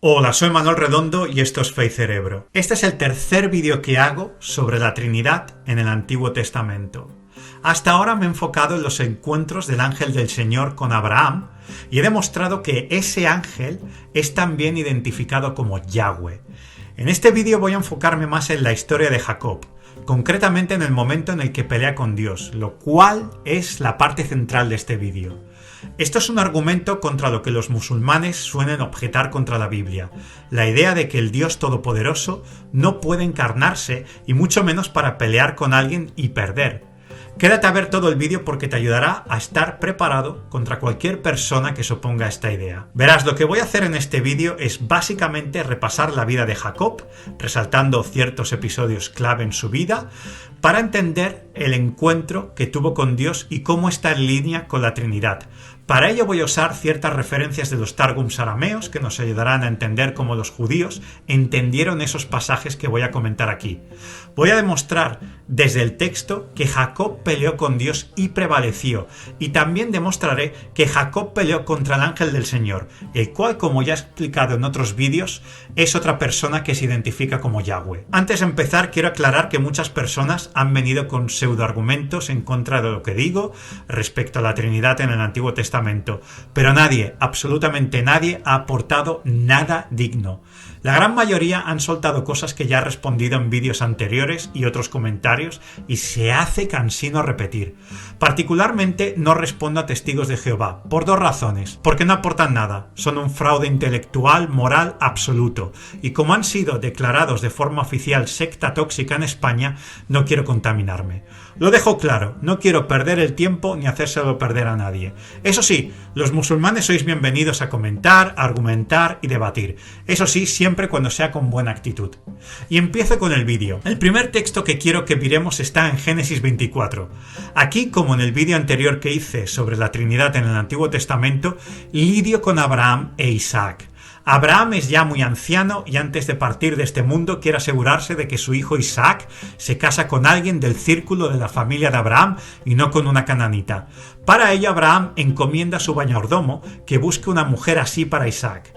Hola, soy Manuel Redondo y esto es Fe y Cerebro. Este es el tercer vídeo que hago sobre la Trinidad en el Antiguo Testamento. Hasta ahora me he enfocado en los encuentros del ángel del Señor con Abraham y he demostrado que ese ángel es también identificado como Yahweh. En este vídeo voy a enfocarme más en la historia de Jacob, concretamente en el momento en el que pelea con Dios, lo cual es la parte central de este vídeo. Esto es un argumento contra lo que los musulmanes suelen objetar contra la Biblia, la idea de que el Dios Todopoderoso no puede encarnarse y mucho menos para pelear con alguien y perder. Quédate a ver todo el vídeo porque te ayudará a estar preparado contra cualquier persona que se oponga a esta idea. Verás, lo que voy a hacer en este vídeo es básicamente repasar la vida de Jacob, resaltando ciertos episodios clave en su vida, para entender el encuentro que tuvo con Dios y cómo está en línea con la Trinidad. Para ello voy a usar ciertas referencias de los Targums arameos que nos ayudarán a entender cómo los judíos entendieron esos pasajes que voy a comentar aquí. Voy a demostrar desde el texto que Jacob peleó con Dios y prevaleció, y también demostraré que Jacob peleó contra el ángel del Señor, el cual, como ya he explicado en otros vídeos, es otra persona que se identifica como Yahweh. Antes de empezar, quiero aclarar que muchas personas han venido con pseudoargumentos en contra de lo que digo respecto a la Trinidad en el Antiguo Testamento, pero nadie, absolutamente nadie, ha aportado nada digno. La gran mayoría han soltado cosas que ya he respondido en vídeos anteriores y otros comentarios y se hace cansino repetir. Particularmente no respondo a testigos de Jehová, por dos razones. Porque no aportan nada, son un fraude intelectual, moral absoluto, y como han sido declarados de forma oficial secta tóxica en España, no quiero contaminarme. Lo dejo claro, no quiero perder el tiempo ni hacérselo perder a nadie. Eso sí, los musulmanes sois bienvenidos a comentar, argumentar y debatir. Eso sí, siempre cuando sea con buena actitud. Y empiezo con el vídeo. El primer texto que quiero que miremos está en Génesis 24. Aquí, como en el vídeo anterior que hice sobre la Trinidad en el Antiguo Testamento, lidio con Abraham e Isaac. Abraham es ya muy anciano y antes de partir de este mundo quiere asegurarse de que su hijo Isaac se casa con alguien del círculo de la familia de Abraham y no con una cananita. Para ello Abraham encomienda a su mayordomo que busque una mujer así para Isaac.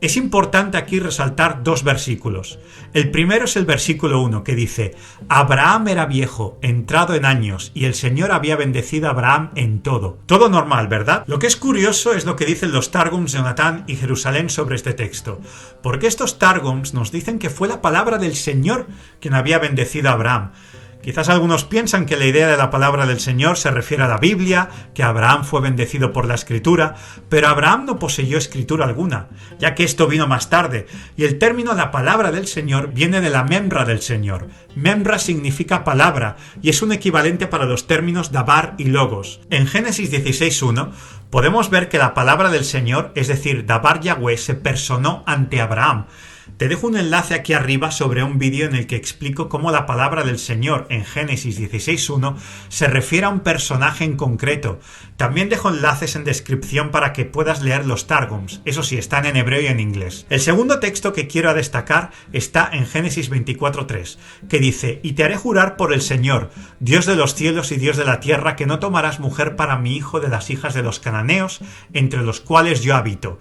Es importante aquí resaltar dos versículos. El primero es el versículo 1 que dice: Abraham era viejo, entrado en años, y el Señor había bendecido a Abraham en todo. Todo normal, ¿verdad? Lo que es curioso es lo que dicen los Targums de Jonatán y Jerusalén sobre este texto, porque estos Targums nos dicen que fue la palabra del Señor quien había bendecido a Abraham. Quizás algunos piensan que la idea de la palabra del Señor se refiere a la Biblia, que Abraham fue bendecido por la Escritura, pero Abraham no poseyó Escritura alguna, ya que esto vino más tarde, y el término la palabra del Señor viene de la memra del Señor. Memra significa palabra, y es un equivalente para los términos dabar y logos. En Génesis 16:1 podemos ver que la palabra del Señor, es decir, dabar Yahweh, se personó ante Abraham. Te dejo un enlace aquí arriba sobre un vídeo en el que explico cómo la palabra del Señor en Génesis 16:1 se refiere a un personaje en concreto. También dejo enlaces en descripción para que puedas leer los Targums, eso sí, están en hebreo y en inglés. El segundo texto que quiero destacar está en Génesis 24:3, que dice: Y te haré jurar por el Señor, Dios de los cielos y Dios de la tierra, que no tomarás mujer para mi hijo de las hijas de los cananeos, entre los cuales yo habito.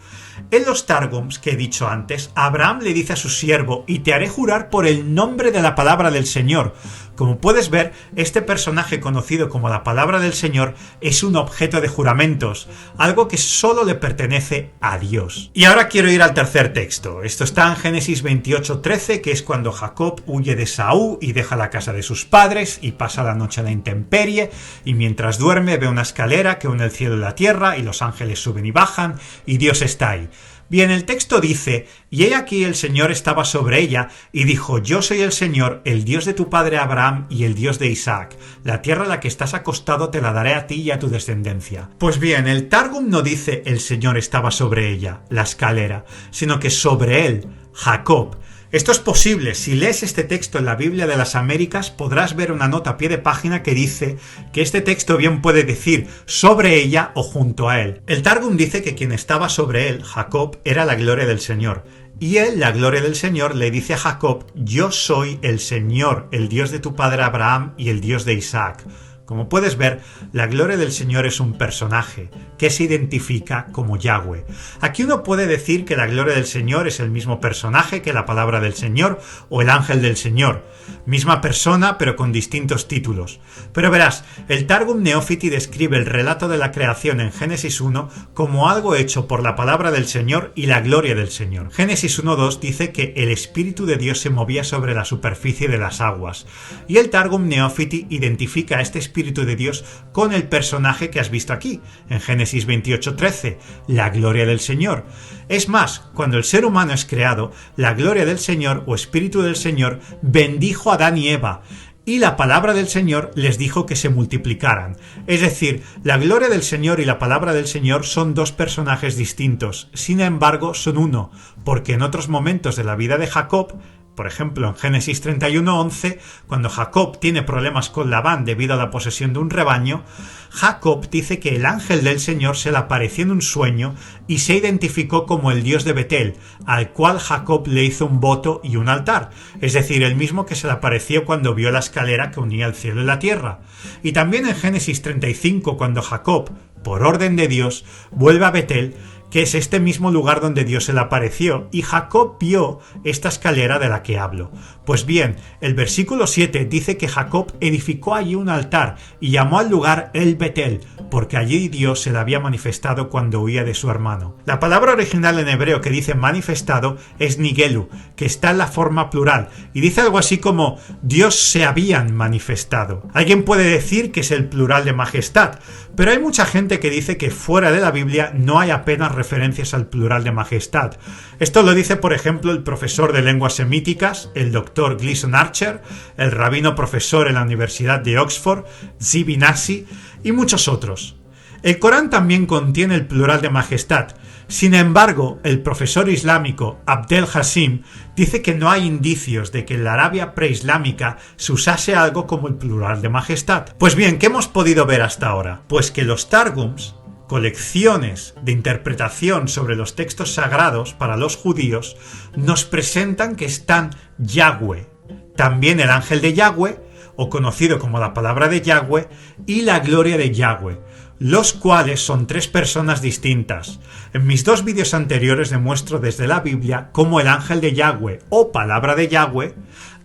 En los Targums que he dicho antes, Abraham le dice a su siervo: y te haré jurar por el nombre de la palabra del Señor. Como puedes ver, este personaje conocido como la palabra del Señor es un objeto de juramentos, algo que solo le pertenece a Dios. Y ahora quiero ir al tercer texto. Esto está en Génesis 28:13, que es cuando Jacob huye de Saúl y deja la casa de sus padres y pasa la noche a la intemperie, y mientras duerme ve una escalera que une el cielo y la tierra, y los ángeles suben y bajan, y Dios está ahí. Bien, el texto dice: y he aquí el Señor estaba sobre ella, y dijo: yo soy el Señor, el Dios de tu padre Abraham y el Dios de Isaac. La tierra en la que estás acostado te la daré a ti y a tu descendencia. Pues bien, el Targum no dice el Señor estaba sobre ella, la escalera, sino que sobre él, Jacob. Esto es posible. Si lees este texto en la Biblia de las Américas, podrás ver una nota a pie de página que dice que este texto bien puede decir sobre ella o junto a él. El Targum dice que quien estaba sobre él, Jacob, era la gloria del Señor. Y él, la gloria del Señor, le dice a Jacob: yo soy el Señor, el Dios de tu padre Abraham y el Dios de Isaac. Como puedes ver, la gloria del Señor es un personaje que se identifica como Yahweh. Aquí uno puede decir que la gloria del Señor es el mismo personaje que la palabra del Señor o el ángel del Señor. Misma persona, pero con distintos títulos. Pero verás, el Targum Neófiti describe el relato de la creación en Génesis 1 como algo hecho por la palabra del Señor y la gloria del Señor. Génesis 1.2 dice que el Espíritu de Dios se movía sobre la superficie de las aguas. Y el Targum Neófiti identifica a este Espíritu de Dios con el personaje que has visto aquí, en Génesis 28.13, la gloria del Señor. Es más, cuando el ser humano es creado, la gloria del Señor o Espíritu del Señor bendijo a Adán y Eva, y la palabra del Señor les dijo que se multiplicaran. Es decir, la gloria del Señor y la palabra del Señor son dos personajes distintos, sin embargo son uno, porque en otros momentos de la vida de Jacob, por ejemplo, en Génesis 31.11, cuando Jacob tiene problemas con Labán debido a la posesión de un rebaño, Jacob dice que el ángel del Señor se le apareció en un sueño y se identificó como el Dios de Betel, al cual Jacob le hizo un voto y un altar, es decir, el mismo que se le apareció cuando vio la escalera que unía el cielo y la tierra. Y también en Génesis 35, cuando Jacob, por orden de Dios, vuelve a Betel, que es este mismo lugar donde Dios se le apareció, y Jacob vio esta escalera de la que hablo. Pues bien, el versículo 7 dice que Jacob edificó allí un altar y llamó al lugar El Betel, porque allí Dios se le había manifestado cuando huía de su hermano. La palabra original en hebreo que dice manifestado es nigelu, que está en la forma plural, y dice algo así como Dios se habían manifestado. Alguien puede decir que es el plural de majestad, pero hay mucha gente que dice que fuera de la Biblia no hay apenas referencias al plural de majestad. Esto lo dice, por ejemplo, el profesor de lenguas semíticas, el Dr. Gleason Archer, el rabino profesor en la Universidad de Oxford, Zibi Nassi, y muchos otros. El Corán también contiene el plural de majestad. Sin embargo, el profesor islámico Abdel Hassim dice que no hay indicios de que en la Arabia preislámica se usase algo como el plural de majestad. Pues bien, ¿qué hemos podido ver hasta ahora? Pues que los Targums, colecciones de interpretación sobre los textos sagrados para los judíos, nos presentan que están Yahweh, también el ángel de Yahweh, o conocido como la palabra de Yahweh, y la gloria de Yahweh, los cuales son tres personas distintas. En mis dos vídeos anteriores demuestro desde la Biblia cómo el ángel de Yahweh o palabra de Yahweh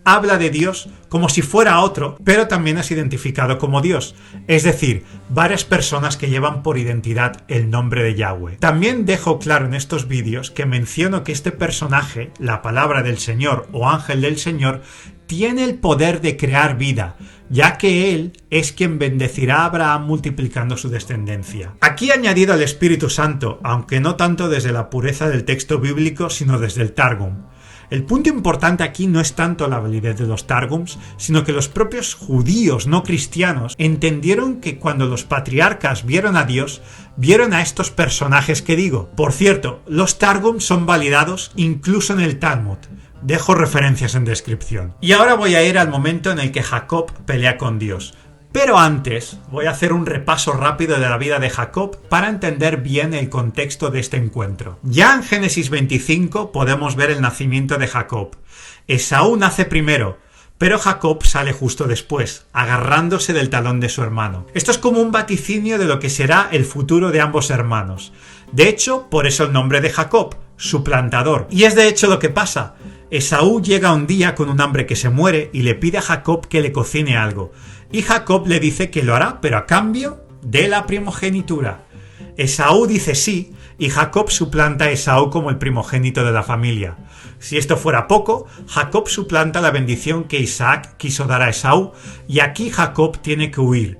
habla de Dios como si fuera otro, pero también es identificado como Dios, es decir, varias personas que llevan por identidad el nombre de Yahweh. También dejo claro en estos vídeos que menciono que este personaje, la palabra del Señor o ángel del Señor, tiene el poder de crear vida, ya que él es quien bendecirá a Abraham multiplicando su descendencia. Aquí he añadido al Espíritu Santo, aunque no tanto desde la pureza del texto bíblico, sino desde el Targum. El punto importante aquí no es tanto la validez de los Targums, sino que los propios judíos no cristianos entendieron que cuando los patriarcas vieron a Dios, vieron a estos personajes que digo. Por cierto, los Targums son validados incluso en el Talmud. Dejo referencias en descripción. Y ahora voy a ir al momento en el que Jacob pelea con Dios. Pero antes voy a hacer un repaso rápido de la vida de Jacob para entender bien el contexto de este encuentro. Ya en Génesis 25 podemos ver el nacimiento de Jacob. Esaú nace primero, pero Jacob sale justo después, agarrándose del talón de su hermano. Esto es como un vaticinio de lo que será el futuro de ambos hermanos. De hecho, por eso el nombre de Jacob, suplantador. Y es de hecho lo que pasa. Esaú llega un día con un hambre que se muere y le pide a Jacob que le cocine algo. Y Jacob le dice que lo hará, pero a cambio de la primogenitura. Esaú dice sí, y Jacob suplanta a Esaú como el primogénito de la familia. Si esto fuera poco, Jacob suplanta la bendición que Isaac quiso dar a Esaú, y aquí Jacob tiene que huir.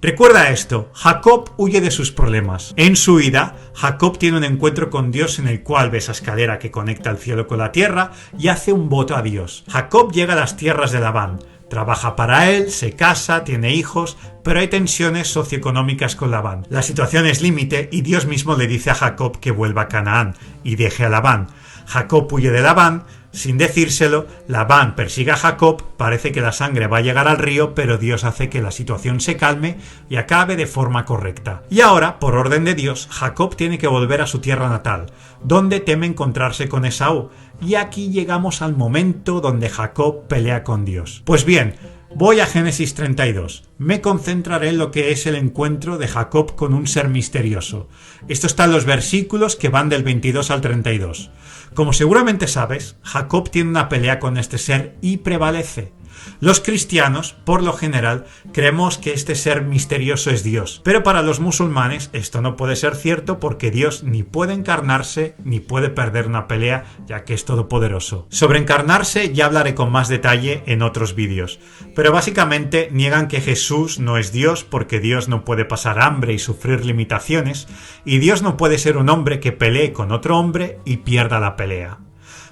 Recuerda esto, Jacob huye de sus problemas. En su huida, Jacob tiene un encuentro con Dios en el cual ve esa escalera que conecta el cielo con la tierra y hace un voto a Dios. Jacob llega a las tierras de Labán, trabaja para él, se casa, tiene hijos, pero hay tensiones socioeconómicas con Labán. La situación es límite y Dios mismo le dice a Jacob que vuelva a Canaán y deje a Labán. Jacob huye de Labán. Sin decírselo, Labán persigue a Jacob, parece que la sangre va a llegar al río, pero Dios hace que la situación se calme y acabe de forma correcta. Y ahora, por orden de Dios, Jacob tiene que volver a su tierra natal, donde teme encontrarse con Esaú, y aquí llegamos al momento donde Jacob pelea con Dios. Pues bien, Voy a Génesis 32. Me concentraré en lo que es el encuentro de Jacob con un ser misterioso. Esto está en los versículos que van del 22 al 32. Como seguramente sabes, Jacob tiene una pelea con este ser y prevalece. Los cristianos, por lo general, creemos que este ser misterioso es Dios, pero para los musulmanes esto no puede ser cierto porque Dios ni puede encarnarse ni puede perder una pelea, ya que es todopoderoso. Sobre encarnarse ya hablaré con más detalle en otros vídeos, pero básicamente niegan que Jesús no es Dios porque Dios no puede pasar hambre y sufrir limitaciones, y Dios no puede ser un hombre que pelee con otro hombre y pierda la pelea.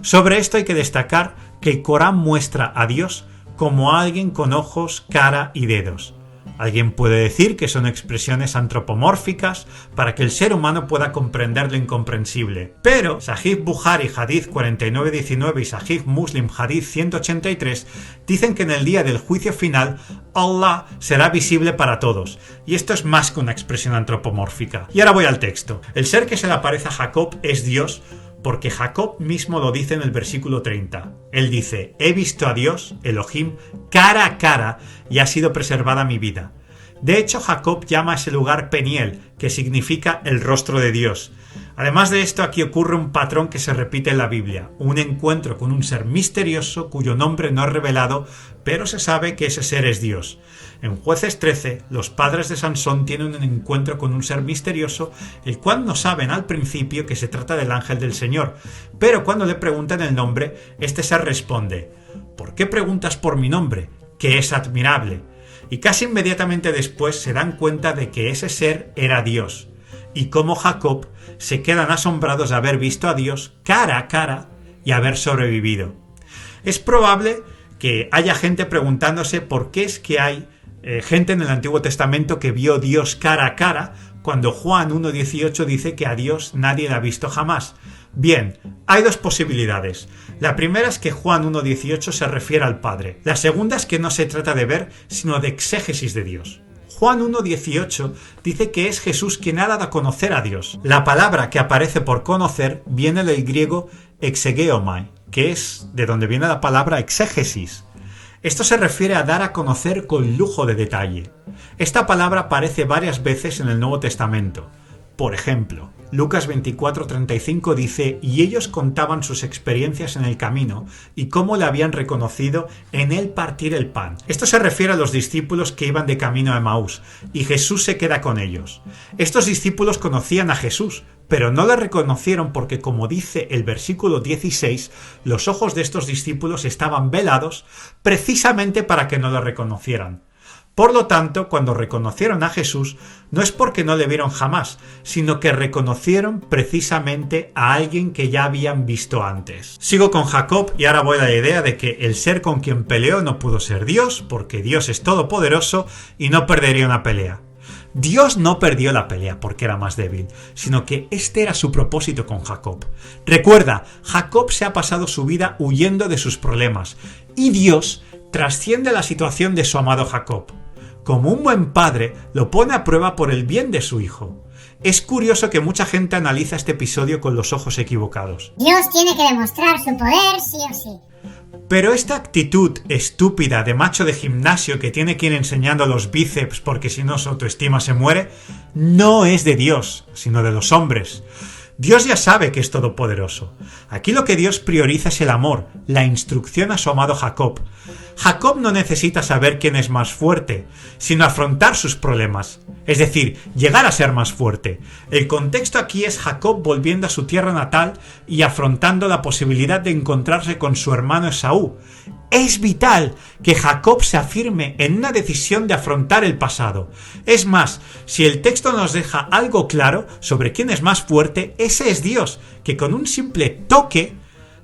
Sobre esto hay que destacar que el Corán muestra a Dios como alguien con ojos, cara y dedos. Alguien puede decir que son expresiones antropomórficas para que el ser humano pueda comprender lo incomprensible. Pero Sahih Bukhari Hadith 4919 y Sahih Muslim Hadith 183 dicen que en el día del juicio final Allah será visible para todos. Y esto es más que una expresión antropomórfica. Y ahora voy al texto. El ser que se le aparece a Jacob es Dios, porque Jacob mismo lo dice en el versículo 30. Él dice: he visto a Dios, Elohim, cara a cara, y ha sido preservada mi vida. De hecho, Jacob llama a ese lugar Peniel, que significa el rostro de Dios. Además de esto, aquí ocurre un patrón que se repite en la Biblia, un encuentro con un ser misterioso cuyo nombre no es revelado, pero se sabe que ese ser es Dios. En Jueces 13, los padres de Sansón tienen un encuentro con un ser misterioso, el cual no saben al principio que se trata del ángel del Señor, pero cuando le preguntan el nombre, este ser responde: ¿por qué preguntas por mi nombre? Que es admirable. Y casi inmediatamente después se dan cuenta de que ese ser era Dios, y como Jacob se quedan asombrados de haber visto a Dios cara a cara y haber sobrevivido. Es probable que haya gente preguntándose por qué es que hay gente en el Antiguo Testamento que vio a Dios cara a cara, cuando Juan 1.18 dice que a Dios nadie le ha visto jamás. Bien, hay dos posibilidades. La primera es que Juan 1.18 se refiere al Padre. La segunda es que no se trata de ver, sino de exégesis de Dios. Juan 1.18 dice que es Jesús quien ha dado a conocer a Dios. La palabra que aparece por conocer viene del griego exegeomai, que es de donde viene la palabra exégesis. Esto se refiere a dar a conocer con lujo de detalle. Esta palabra aparece varias veces en el Nuevo Testamento. Por ejemplo, Lucas 24:35 dice: y ellos contaban sus experiencias en el camino y cómo le habían reconocido en él partir el pan. Esto se refiere a los discípulos que iban de camino a Emaús, y Jesús se queda con ellos. Estos discípulos conocían a Jesús, pero no le reconocieron porque, como dice el versículo 16, los ojos de estos discípulos estaban velados precisamente para que no lo reconocieran. Por lo tanto, cuando reconocieron a Jesús, no es porque no le vieron jamás, sino que reconocieron precisamente a alguien que ya habían visto antes. Sigo con Jacob y ahora voy a la idea de que el ser con quien peleó no pudo ser Dios, porque Dios es todopoderoso y no perdería una pelea. Dios no perdió la pelea porque era más débil, sino que este era su propósito con Jacob. Recuerda, Jacob se ha pasado su vida huyendo de sus problemas, y Dios trasciende la situación de su amado Jacob. Como un buen padre, lo pone a prueba por el bien de su hijo. Es curioso que mucha gente analiza este episodio con los ojos equivocados. Dios tiene que demostrar su poder sí o sí. Pero esta actitud estúpida de macho de gimnasio que tiene que ir enseñando los bíceps porque si no su autoestima se muere, no es de Dios, sino de los hombres. Dios ya sabe que es todopoderoso. Aquí lo que Dios prioriza es el amor, la instrucción a su amado Jacob. Jacob no necesita saber quién es más fuerte, sino afrontar sus problemas, es decir, llegar a ser más fuerte. El contexto aquí es Jacob volviendo a su tierra natal y afrontando la posibilidad de encontrarse con su hermano Esaú. Es vital que Jacob se afirme en una decisión de afrontar el pasado. Es más, si el texto nos deja algo claro sobre quién es más fuerte, ese es Dios, que con un simple toque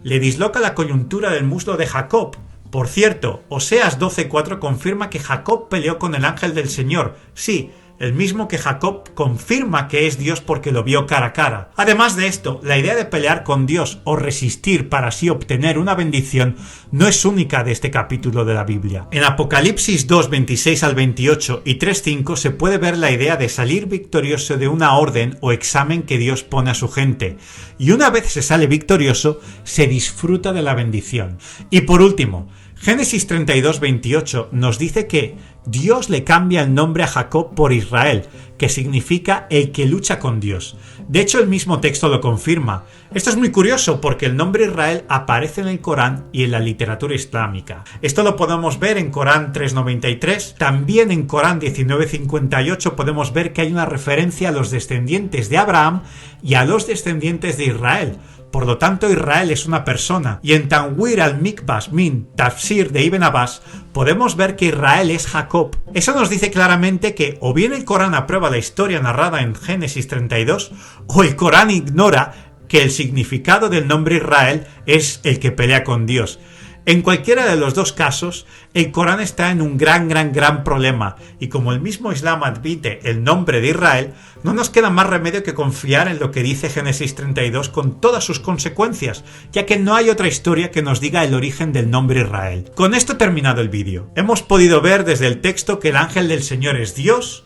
le disloca la coyuntura del muslo de Jacob. Por cierto, Oseas 12:4 confirma que Jacob peleó con el ángel del Señor. Sí, el mismo que Jacob confirma que es Dios porque lo vio cara a cara. Además de esto, la idea de pelear con Dios o resistir para así obtener una bendición no es única de este capítulo de la Biblia. En Apocalipsis 2:26 al 28 y 3:5 se puede ver la idea de salir victorioso de una orden o examen que Dios pone a su gente. Y una vez se sale victorioso, se disfruta de la bendición. Y por último, Génesis 32:28 nos dice que Dios le cambia el nombre a Jacob por Israel, que significa el que lucha con Dios. De hecho, el mismo texto lo confirma. Esto es muy curioso porque el nombre Israel aparece en el Corán y en la literatura islámica. Esto lo podemos ver en Corán 3:93. También en Corán 19:58 podemos ver que hay una referencia a los descendientes de Abraham y a los descendientes de Israel. Por lo tanto, Israel es una persona. Y en Tanwir al-Mikbas min Tafsir de Ibn Abbas podemos ver que Israel es Jacob. Eso nos dice claramente que o bien el Corán aprueba la historia narrada en Génesis 32 o el Corán ignora que el significado del nombre Israel es el que pelea con Dios. En cualquiera de los dos casos, el Corán está en un gran problema, y como el mismo Islam admite el nombre de Israel, no nos queda más remedio que confiar en lo que dice Génesis 32 con todas sus consecuencias, ya que no hay otra historia que nos diga el origen del nombre Israel. Con esto he terminado el vídeo. Hemos podido ver desde el texto que el ángel del Señor es Dios,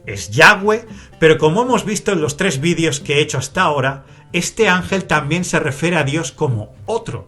es Yahweh, pero como hemos visto en los 3 vídeos que he hecho hasta ahora, este ángel también se refiere a Dios como otro.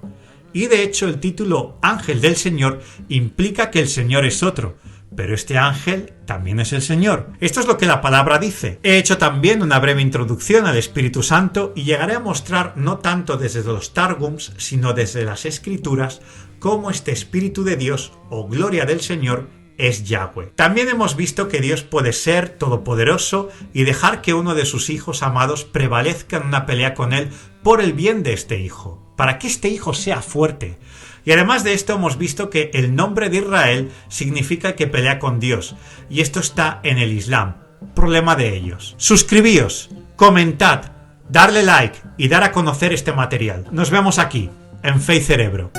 Y de hecho el título Ángel del Señor implica que el Señor es otro, pero este ángel también es el Señor. Esto es lo que la palabra dice. He hecho también una breve introducción al Espíritu Santo y llegaré a mostrar no tanto desde los Targums, sino desde las Escrituras, cómo este Espíritu de Dios o gloria del Señor es Yahweh. También hemos visto que Dios puede ser todopoderoso y dejar que uno de sus hijos amados prevalezca en una pelea con él por el bien de este hijo, para que este hijo sea fuerte. Y además de esto hemos visto que el nombre de Israel significa que pelea con Dios, y esto está en el Islam. Problema de ellos. Suscribíos, comentad, darle like y dar a conocer este material. Nos vemos aquí, en Fe y Cerebro.